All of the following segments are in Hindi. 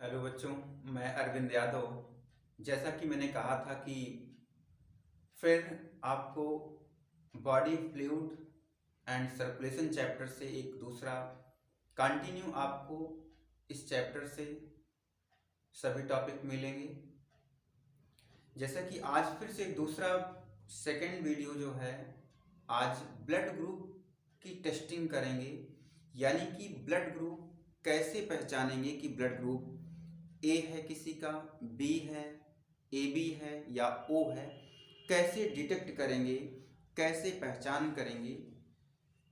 हेलो बच्चों, मैं अरविंद यादव। जैसा कि मैंने कहा था कि फिर आपको body fluid and circulation chapter से एक दूसरा कंटिन्यू आपको इस चैप्टर से सभी टॉपिक मिलेंगे। जैसा कि आज फिर से दूसरा सेकंड वीडियो जो है, आज ब्लड ग्रुप की टेस्टिंग करेंगे। यानी कि ब्लड ग्रुप कैसे पहचानेंगे कि ब्लड ग्रुप ए है किसी का, बी है, ए बी है या ओ है। कैसे डिटेक्ट करेंगे, कैसे पहचान करेंगे।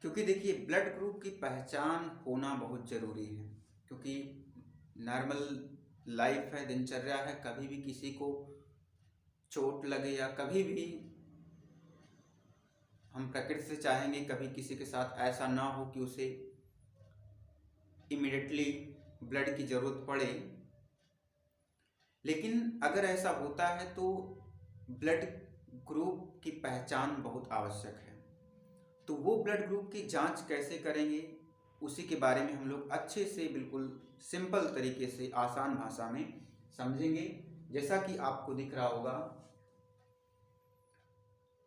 क्योंकि देखिए, ब्लड ग्रुप की पहचान होना बहुत ज़रूरी है। क्योंकि नॉर्मल लाइफ है, दिनचर्या है, कभी भी किसी को चोट लगे या कभी भी हम प्रकृति से चाहेंगे कभी किसी के साथ ऐसा ना हो कि उसे इमिडिएटली ब्लड की ज़रूरत पड़े। लेकिन अगर ऐसा होता है तो ब्लड ग्रुप की पहचान बहुत आवश्यक है। तो वो ब्लड ग्रुप की जांच कैसे करेंगे, उसी के बारे में हम लोग अच्छे से, बिल्कुल सिंपल तरीके से, आसान भाषा में समझेंगे। जैसा कि आपको दिख रहा होगा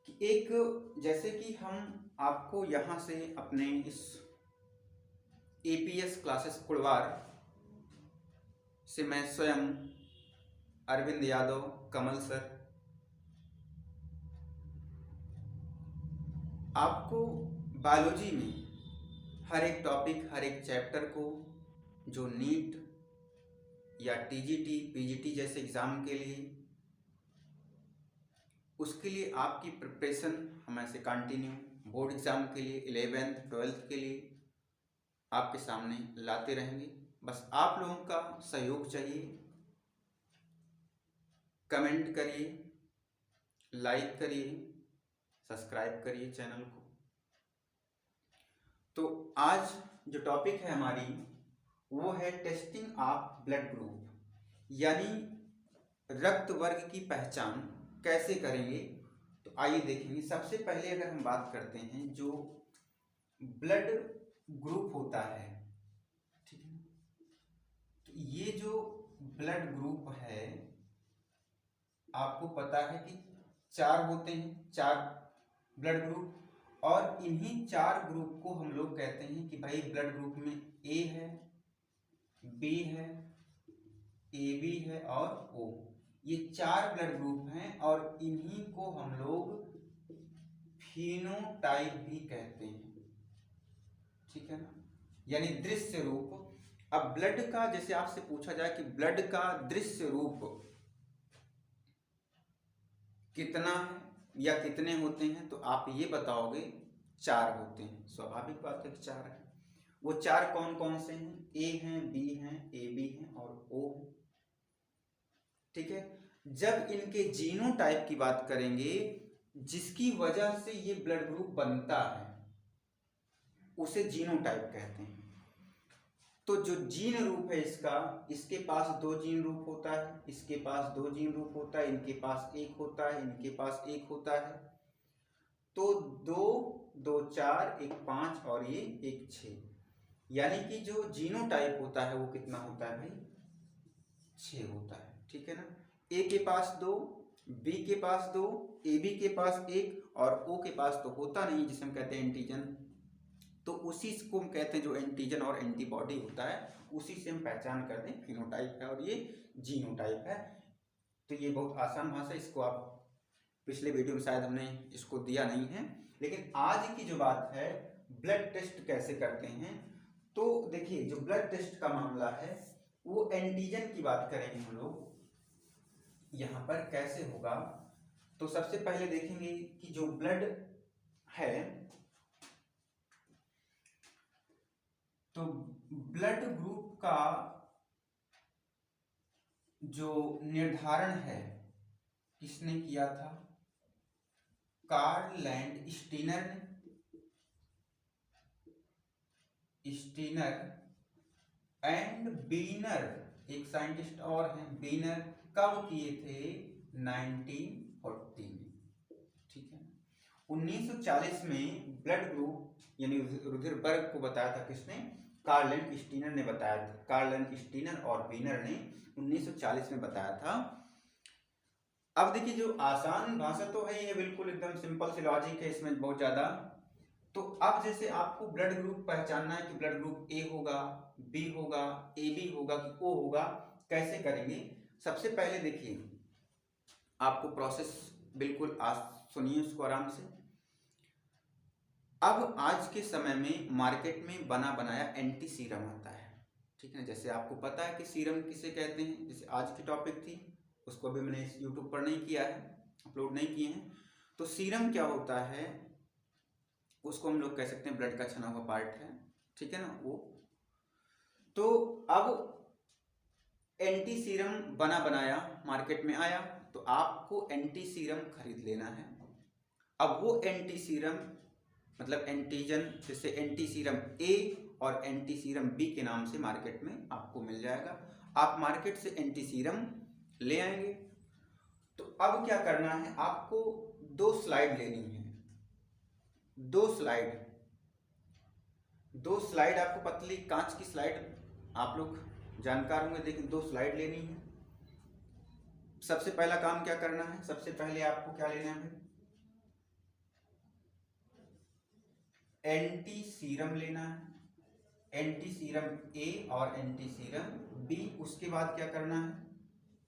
कि एक, जैसे कि हम आपको यहाँ से अपने इस एपीएस क्लासेस कुड़वार से मैं स्वयं अरविंद यादव, कमल सर, आपको बायोलॉजी में हर एक टॉपिक, हर एक चैप्टर को, जो नीट या टीजीटी, पीजीटी जैसे एग्ज़ाम के लिए, उसके लिए आपकी प्रिपरेशन हम ऐसे कंटिन्यू बोर्ड एग्ज़ाम के लिए, 11th 12th के लिए आपके सामने लाते रहेंगे। बस आप लोगों का सहयोग चाहिए। कमेंट करिए, लाइक करिए, सब्सक्राइब करिए चैनल को। तो आज जो टॉपिक है हमारी, वो है टेस्टिंग ऑफ ब्लड ग्रुप, यानी रक्त वर्ग की पहचान कैसे करेंगे। तो आइए देखेंगे। सबसे पहले अगर हम बात करते हैं, जो ब्लड ग्रुप होता है, ठीक है, तो ये जो ब्लड ग्रुप है, आपको पता है कि 4 होते हैं, 4 ब्लड ग्रुप। और इन्हीं 4 ग्रुप को हम लोग कहते हैं कि भाई ब्लड ग्रुप में ए है, बी है, ए बी है और ओ। ये 4 ब्लड ग्रुप हैं और इन्हीं को हम लोग फिनोटाइप भी कहते हैं, ठीक है ना, यानी दृश्य रूप। अब ब्लड का, जैसे आपसे पूछा जाए कि ब्लड का दृश्य रूप कितना है या कितने होते हैं, तो आप ये बताओगे 4 होते हैं। स्वाभाविक बात है कि 4 है। वो 4 कौन कौन से हैं? ए हैं, बी हैं, ए बी हैं और ओ है, ठीक है। जब इनके जीनोटाइप की बात करेंगे, जिसकी वजह से ये ब्लड ग्रुप बनता है, उसे जीनोटाइप कहते हैं। तो जो जीन रूप है इसका, इसके पास 2 जीन रूप होता है, इसके पास 2 जीन रूप होता है, इनके पास 1 होता है, इनके पास 1 होता है। तो 2 2 4, 1 5 और ये 1 6, यानी कि जो जीनोटाइप होता है वो कितना होता है भाई? 6 होता है, ठीक है ना। ए के पास 2, बी के पास 2, ए बी के पास 1 और ओ के पास तो होता नहीं, जिसे हम कहते हैं एंटीजन। तो उसी को हम कहते हैं, जो एंटीजन और एंटीबॉडी होता है, उसी से हम पहचान करते हैं फिनोटाइप है और ये जीनोटाइप है। तो ये बहुत आसान भाषा है, इसको आप पिछले वीडियो में शायद हमने इसको दिया नहीं है। लेकिन आज की जो बात है, ब्लड टेस्ट कैसे करते हैं, तो देखिए, जो ब्लड टेस्ट का मामला है, वो एंटीजन की बात करेंगे हम लोग। यहाँ पर कैसे होगा, तो सबसे पहले देखेंगे कि जो ब्लड है, तो ब्लड ग्रुप का जो निर्धारण है, किसने किया था? कार्ल लैंड स्टीनर एंड बीनर, एक साइंटिस्ट और हैं बीनर। कब किए थे? 1940 में, ठीक है। 1940 में ब्लड ग्रुप यानी रुधिर वर्ग को बताया था किसने? कार्ल स्टीनर ने बताया था। कार्ल स्टीनर और वीनर ने 1940 में बताया था। अब देखिए जो आसान भाषा तो है ये, बिल्कुल एकदम सिंपल सी लॉजिक है इसमें बहुत ज्यादा। तो अब जैसे आपको ब्लड ग्रुप पहचानना है कि ब्लड ग्रुप ए होगा, बी होगा, ए बी होगा कि ओ होगा, कैसे करेंगे? सबसे पहले देखिए आपको प्रोसेस बिल्कुल सुनिए उसको आराम से। अब आज के समय में मार्केट में बना बनाया एंटी सीरम आता है, ठीक है ना। जैसे आपको पता है कि सीरम किसे कहते हैं, जैसे आज की टॉपिक थी उसको अभी मैंने यूट्यूब पर नहीं किया है, अपलोड नहीं किए हैं। तो सीरम क्या होता है, उसको हम लोग कह सकते हैं ब्लड का छना हुआ पार्ट है, ठीक है ना वो। तो अब एंटी सीरम बना बनाया मार्केट में आया, तो आपको एंटी सीरम खरीद लेना है। अब वो एंटी सीरम मतलब एंटीजन, जैसे एंटी सीरम ए और एंटी सीरम बी के नाम से मार्केट में आपको मिल जाएगा। आप मार्केट से एंटी सीरम ले आएंगे। तो अब क्या करना है, आपको 2 स्लाइड लेनी है। 2 स्लाइड आपको पतली कांच की स्लाइड, आप लोग जानकार होंगे, देखिए 2 स्लाइड लेनी है। सबसे पहला काम क्या करना है, सबसे पहले आपको क्या लेना है, एंटी सीरम लेना है, एंटी सीरम ए और एंटी सीरम बी। उसके बाद क्या करना है,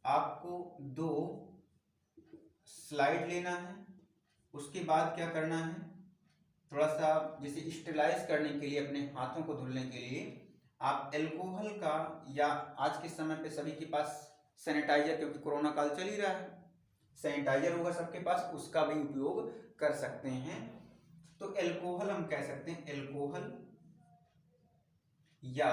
आपको 2 स्लाइड लेना है। उसके बाद क्या करना है, थोड़ा सा जैसे स्टेरिलाइज करने के लिए, अपने हाथों को धुलने के लिए आप एल्कोहल का, या आज के समय पे सभी के पास सैनिटाइजर, क्योंकि कोरोना काल चल ही रहा है, सैनिटाइजर होगा सबके पास, उसका भी उपयोग कर सकते हैं। तो एल्कोहल हम कह सकते हैं, एल्कोहल या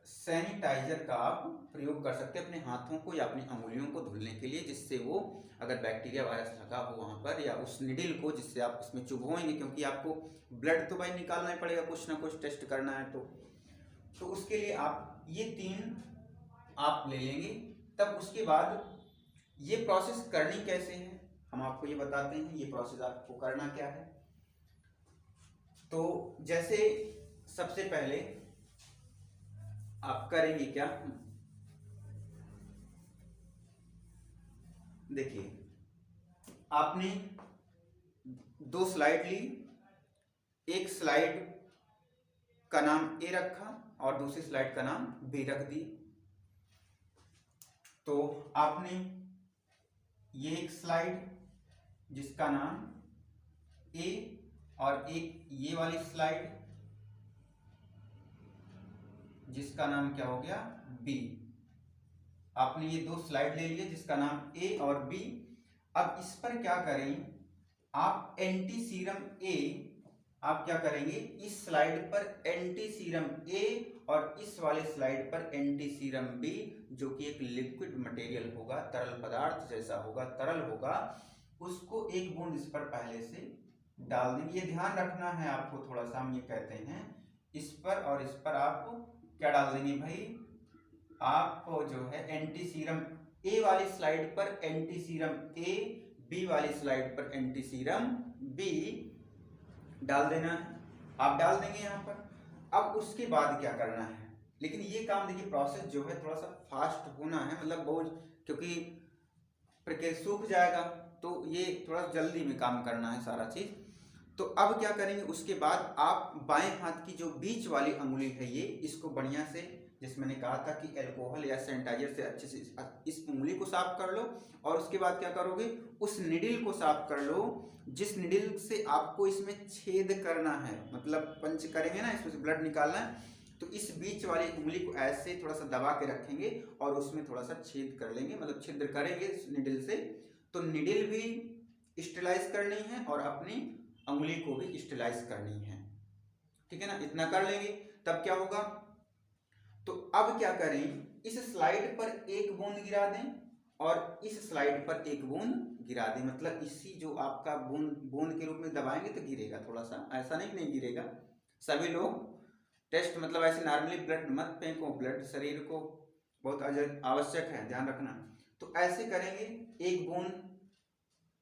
सैनिटाइजर का आप प्रयोग कर सकते हैं अपने हाथों को या अपनी अंगुलियों को धुलने के लिए, जिससे वो अगर बैक्टीरिया वायरस लगा हो वहां पर, या उस निडिल को जिससे आप उसमें चुभोएंगे, क्योंकि आपको ब्लड तो भाई निकालना ही पड़ेगा, कुछ ना कुछ टेस्ट करना है। तो उसके लिए आप ये 3 आप ले लेंगे। तब उसके बाद ये प्रोसेस करनी कैसे है हम आपको ये बताते हैं, ये प्रोसेस आपको करना क्या है। तो जैसे सबसे पहले आप करेंगे क्या, देखिए आपने 2 स्लाइड ली, एक स्लाइड का नाम ए रखा और दूसरी स्लाइड का नाम बी रख दी। तो आपने ये एक स्लाइड जिसका नाम ए और एक ये वाली स्लाइड जिसका नाम क्या हो गया, बी। आपने ये 2 स्लाइड ले लिए जिसका नाम ए और बी। अब इस पर क्या करें, आप एंटी सीरम ए, आप क्या करेंगे, इस स्लाइड पर एंटी सीरम ए और इस वाले स्लाइड पर एंटी सीरम बी, जो कि एक लिक्विड मटेरियल होगा, तरल पदार्थ जैसा होगा, तरल होगा, उसको 1 बूंद इस पर पहले से डाल देंगे। ये ध्यान रखना है आपको, थोड़ा सा हम ये कहते हैं, इस पर और इस पर आप क्या डाल देंगे भाई, आपको जो है एंटी सीरम ए वाली स्लाइड पर एंटी सीरम ए, बी वाली स्लाइड पर एंटी सीरम बी डाल देना है। आप डाल देंगे यहाँ पर। अब उसके बाद क्या करना है, लेकिन ये काम देखिए प्रोसेस जो है थोड़ा सा फास्ट होना है, मतलब बहुत, क्योंकि प्रक्रिया सूख जाएगा, तो ये थोड़ा जल्दी में काम करना है सारा चीज। तो अब क्या करेंगे, उसके बाद आप बाएं हाथ की जो बीच वाली अंगुली है ये, इसको बढ़िया से, जैसे मैंने कहा था कि एल्कोहल या सैनिटाइजर से अच्छे से इस उंगली को साफ कर लो। और उसके बाद क्या करोगे, उस निडिल को साफ कर लो जिस निडिल से आपको इसमें छेद करना है, मतलब पंच करेंगे ना, इसमें से ब्लड निकालना है। तो इस बीच वाली उंगली को ऐसे थोड़ा सा दबा के रखेंगे और उसमें थोड़ा सा छेद कर लेंगे, मतलब छिद्र करेंगे इस निडिल से। तो निडिल भी स्टेलाइज करनी है और अपनी अंगुली को भी स्टेलाइज करनी है, ठीक है ना। इतना कर लेंगे, तब क्या होगा, तो अब क्या करें, इस स्लाइड पर 1 बूंद गिरा दें और इस स्लाइड पर 1 बूंद गिरा दें, मतलब इसी जो आपका बूंद के रूप में दबाएंगे तो गिरेगा थोड़ा सा, ऐसा नहीं गिरेगा। सभी लोग टेस्ट, मतलब ऐसे नॉर्मली ब्लड मत फेंको, ब्लड शरीर को बहुत आवश्यक है, ध्यान रखना। तो ऐसे करेंगे, 1 बूंद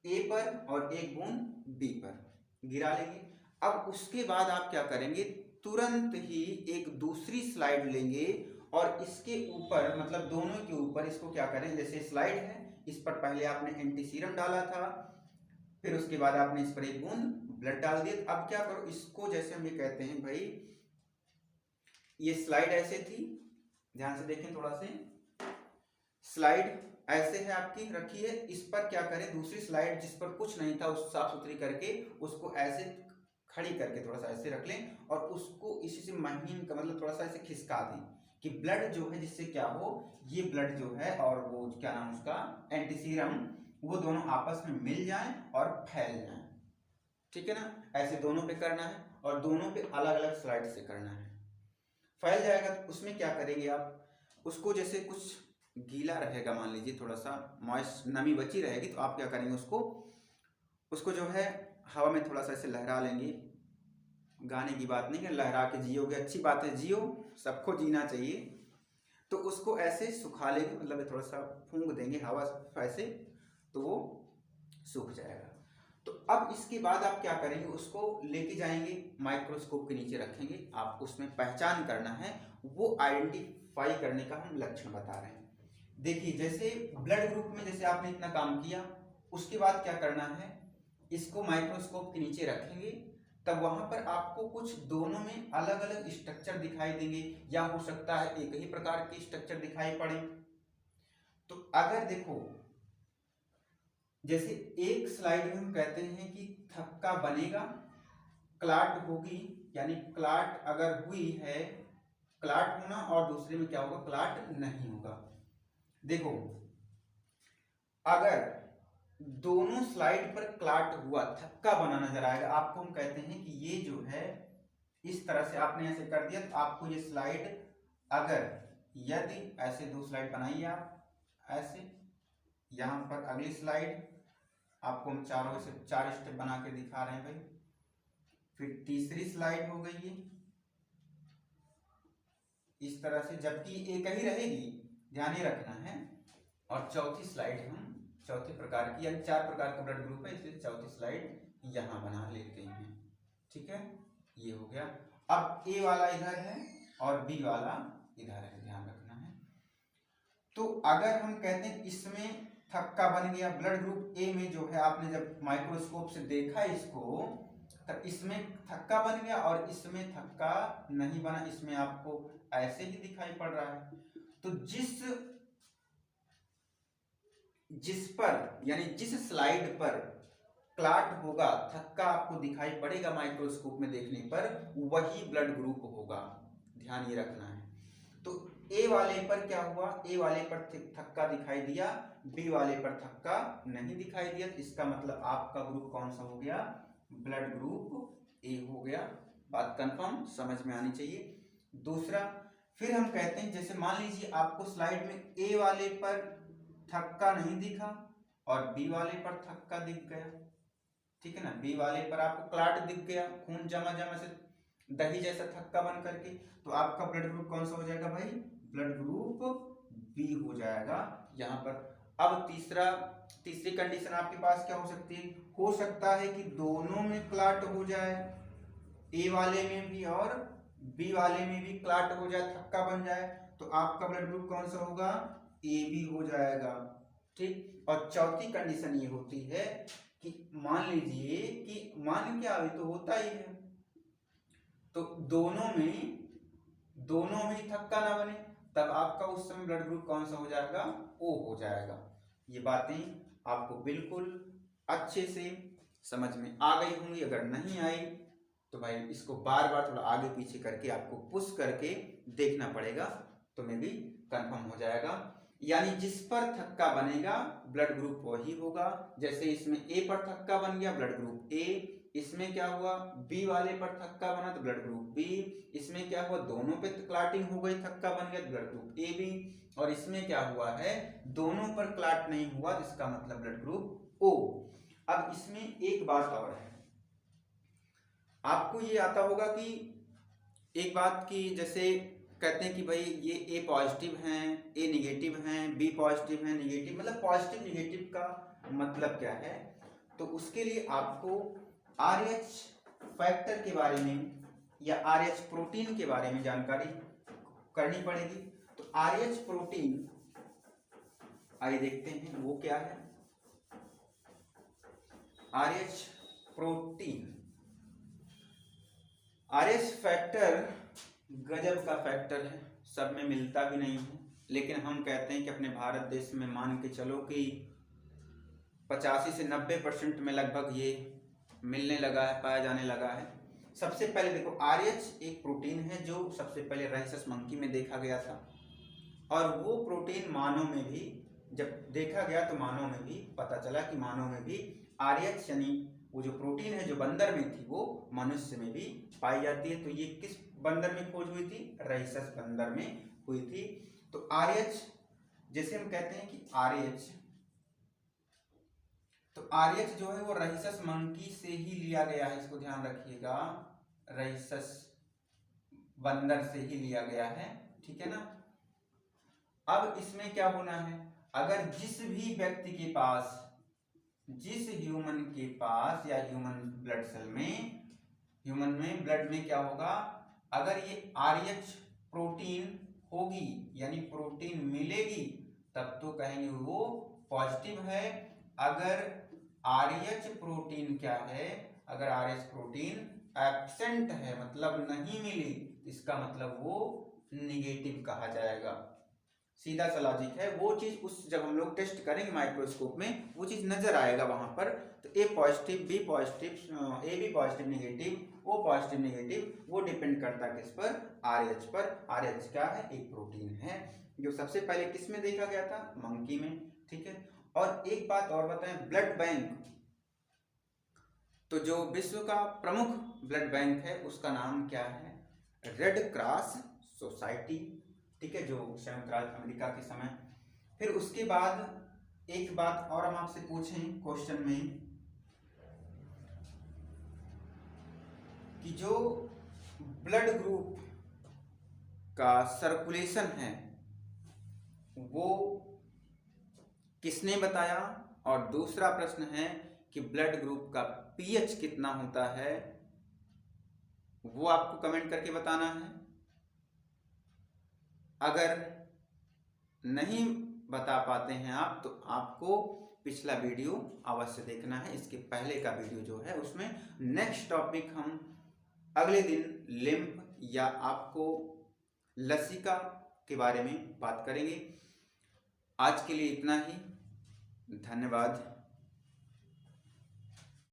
ए पर और 1 बूंद बी पर गिरा लेंगे। अब उसके बाद आप क्या करेंगे, तुरंत ही एक दूसरी स्लाइड लेंगे और इसके ऊपर मतलब दोनों के ऊपर इसको क्या करें, जैसे स्लाइड है इस पर पहले आपने एंटीसीरम डाला था, फिर उसके बाद आपने इस पर एक बूंद ब्लड डाल दिया। अब क्या करो, इसको जैसे हम ये कहते हैं भाई ये स्लाइड ऐसे थी, ध्यान से देखें थोड़ा से, स्लाइड ऐसे है आपकी रखी है, इस पर क्या करें दूसरी स्लाइड जिस पर कुछ नहीं था उस साफ सुथरी करके उसको ऐसे खड़ी करके थोड़ा सा ऐसे रख लें और उसको इसी से महीन का मतलब थोड़ा सा ऐसे खिसका दें कि ब्लड जो है जिससे क्या हो, ये ब्लड जो है और वो क्या नाम उसका एंटीसीरम, वो दोनों आपस में मिल जाएं और फैल जाएं। ठीक है ना, ऐसे दोनों पे करना है और दोनों पे अलग अलग स्लाइड से करना है। फैल जाएगा तो उसमें क्या करेंगे आप, उसको जैसे कुछ गीला रहेगा, मान लीजिए थोड़ा सा मॉइस्ट नमी बची रहेगी, तो आप क्या करेंगे उसको जो है हवा में थोड़ा सा ऐसे लहरा लेंगे। गाने की बात नहीं है, लहरा के जियोगे, अच्छी बात है, जियो, सबको जीना चाहिए। तो उसको ऐसे सुखा लेंगे, मतलब थोड़ा सा फूंक देंगे हवा ऐसे, तो वो सूख जाएगा। तो अब इसके बाद आप क्या करेंगे, उसको लेके जाएंगे माइक्रोस्कोप के नीचे रखेंगे, आप उसमें पहचान करना है, वो आइडेंटिफाई करने का हम लक्षण बता रहे हैं। देखिए जैसे ब्लड ग्रुप में जैसे आपने इतना काम किया, उसके बाद क्या करना है, इसको माइक्रोस्कोप के नीचे रखेंगे, तब वहां पर आपको कुछ दोनों में अलग अलग स्ट्रक्चर दिखाई देंगे, या हो सकता है एक ही प्रकार के स्ट्रक्चर दिखाई पड़े। तो अगर देखो जैसे एक स्लाइड में हम कहते हैं कि थक्का बनेगा, क्लाट होगी, यानी क्लाट अगर हुई है, क्लाट होना, और दूसरे में क्या होगा, क्लाट नहीं होगा। देखो अगर दोनों स्लाइड पर क्लाट हुआ, थक्का बना नजर आएगा, आपको हम कहते हैं कि ये जो है इस तरह से आपने ऐसे कर दिया, तो आपको ये स्लाइड अगर यदि ऐसे दो स्लाइड बनाइए आप ऐसे, यहां पर अगली स्लाइड आपको हम चारों से 4 स्टेप बना के दिखा रहे हैं भाई, फिर तीसरी स्लाइड हो गई है इस तरह से, जबकि एक ही रहेगी, ध्यान ही रखना है, और चौथी स्लाइड हम चौथे प्रकार की, यानी 4 प्रकार का ब्लड ग्रुप है, इसलिए चौथी स्लाइड यहां बना लेते हैं। ठीक है, ये हो गया। अब ए वाला इधर है और बी वाला इधर है, ध्यान रखना है। तो अगर हम कहते हैं इसमें थक्का बन गया, ब्लड ग्रुप ए में जो है आपने जब माइक्रोस्कोप से देखा इसको, तो इसमें थक्का बन गया और इसमें थक्का नहीं बना, इसमें आपको ऐसे ही दिखाई पड़ रहा है। तो जिस पर यानी जिस स्लाइड पर क्लाट होगा, थक्का आपको दिखाई पड़ेगा माइक्रोस्कोप में देखने पर, वही ब्लड ग्रुप होगा, ध्यान ये रखना है। तो ए वाले पर क्या हुआ, ए वाले पर थक्का दिखाई दिया, बी वाले पर थक्का नहीं दिखाई दिया, तो इसका मतलब आपका ग्रुप कौन सा हो गया, ब्लड ग्रुप ए हो गया। बात कंफर्म समझ में आनी चाहिए। दूसरा, फिर हम कहते हैं जैसे मान लीजिए आपको स्लाइड में ए वाले पर थक्का नहीं दिखा और बी वाले पर थक्का दिख गया, ठीक है ना, बी वाले पर आपको क्लाट दिख गया, खून जमा से दही जैसा थक्का बन करके, तो आपका ब्लड ग्रुप कौन सा हो जाएगा भाई, ब्लड ग्रुप बी हो जाएगा यहाँ पर। अब तीसरी कंडीशन आपके पास क्या हो सकती है, हो सकता है कि दोनों में क्लाट हो जाए, ए वाले में भी और बी वाले में भी क्लाट हो जाए, थक्का बन जाए, तो आपका ब्लड ग्रुप कौन सा होगा, ए बी हो जाएगा। ठीक, और चौथी कंडीशन ये होती है कि मान लीजिए कि मान क्या अभी तो होता ही है, तो दोनों में थक्का ना बने, तब आपका उस समय ब्लड ग्रुप कौन सा हो जाएगा, ओ हो जाएगा। ये बातें आपको बिल्कुल अच्छे से समझ में आ गई होंगी, अगर नहीं आई तो भाई इसको बार बार थोड़ा आगे पीछे करके आपको पुश करके देखना पड़ेगा, तो मे भी कंफर्म हो जाएगा। यानी जिस पर थक्का बनेगा ब्लड ग्रुप वही होगा, जैसे इसमें ए पर थक्का बन गया ब्लड ग्रुप ए, इसमें क्या हुआ बी वाले पर थक्का बना तो ब्लड ग्रुप बी, इसमें क्या हुआ दोनों पे क्लाटिंग हो गई थक्का बन गया ब्लड ग्रुप ए बी, और इसमें क्या हुआ है दोनों पर क्लाट नहीं हुआ, जिसका मतलब ब्लड ग्रुप ओ। अब इसमें एक बात और है, आपको ये आता होगा कि एक बात की जैसे कहते हैं कि भाई ये ए पॉजिटिव हैं, ए निगेटिव हैं, बी पॉजिटिव हैं, निगेटिव, मतलब पॉजिटिव निगेटिव का मतलब क्या है, तो उसके लिए आपको RH फैक्टर के बारे में या RH प्रोटीन के बारे में जानकारी करनी पड़ेगी। तो RH प्रोटीन आइए देखते हैं वो क्या है। RH प्रोटीन, RH फैक्टर गजब का फैक्टर है, सब में मिलता भी नहीं है, लेकिन हम कहते हैं कि अपने भारत देश में मान के चलो कि 85 से 90% में लगभग ये मिलने लगा है, पाया जाने लगा है। सबसे पहले देखो RH एक प्रोटीन है जो सबसे पहले राइसस मंकी में देखा गया था, और वो प्रोटीन मानव में भी जब देखा गया तो मानव में भी पता चला कि मानव में भी RH यानी वो जो प्रोटीन है जो बंदर में थी वो मनुष्य में भी पाई जाती है। तो ये किस बंदर में खोज हुई थी? राइसस बंदर में हुई थी। तो RH जैसे हम कहते हैं कि RH, तो RH जो है वो राइसस मंकी से ही लिया गया है, इसको ध्यान रखिएगा, राइसस बंदर से ही लिया गया है, ठीक है ना। अब इसमें क्या होना है, अगर जिस भी व्यक्ति के पास, जिस ह्यूमन के पास या ह्यूमन ब्लड सेल में, ह्यूमन में ब्लड में क्या होगा, अगर ये RH प्रोटीन होगी यानी प्रोटीन मिलेगी तब तो कहेंगे वो पॉजिटिव है। अगर RH प्रोटीन क्या है, अगर RH प्रोटीन एब्सेंट है मतलब नहीं मिली, इसका मतलब वो निगेटिव कहा जाएगा। सीधा सा लॉजिक है, वो चीज उस जब हम लोग टेस्ट करेंगे माइक्रोस्कोप में वो चीज नजर आएगा वहां पर। तो A positive, B positive, AB positive negative, O positive negative, वो डिपेंड करता है किस पर? RH पर। RH क्या है? एक प्रोटीन है जो सबसे पहले किस में देखा गया था? मंकी में, ठीक है। और एक बात और बताएं, ब्लड बैंक, तो जो विश्व का प्रमुख ब्लड बैंक है उसका नाम क्या है? रेड क्रॉस सोसाइटी, ठीक है, जो संयुक्त राज्य अमेरिका के समय। फिर उसके बाद एक बात और हम आपसे पूछें क्वेश्चन में कि जो ब्लड ग्रुप का सर्कुलेशन है वो किसने बताया? और दूसरा प्रश्न है कि ब्लड ग्रुप का पीएच कितना होता है, वो आपको कमेंट करके बताना है। अगर नहीं बता पाते हैं आप तो आपको पिछला वीडियो अवश्य देखना है। इसके पहले का वीडियो जो है उसमें नेक्स्ट टॉपिक हम अगले दिन लिम्फ या आपको लसिका के बारे में बात करेंगे। आज के लिए इतना ही, धन्यवाद।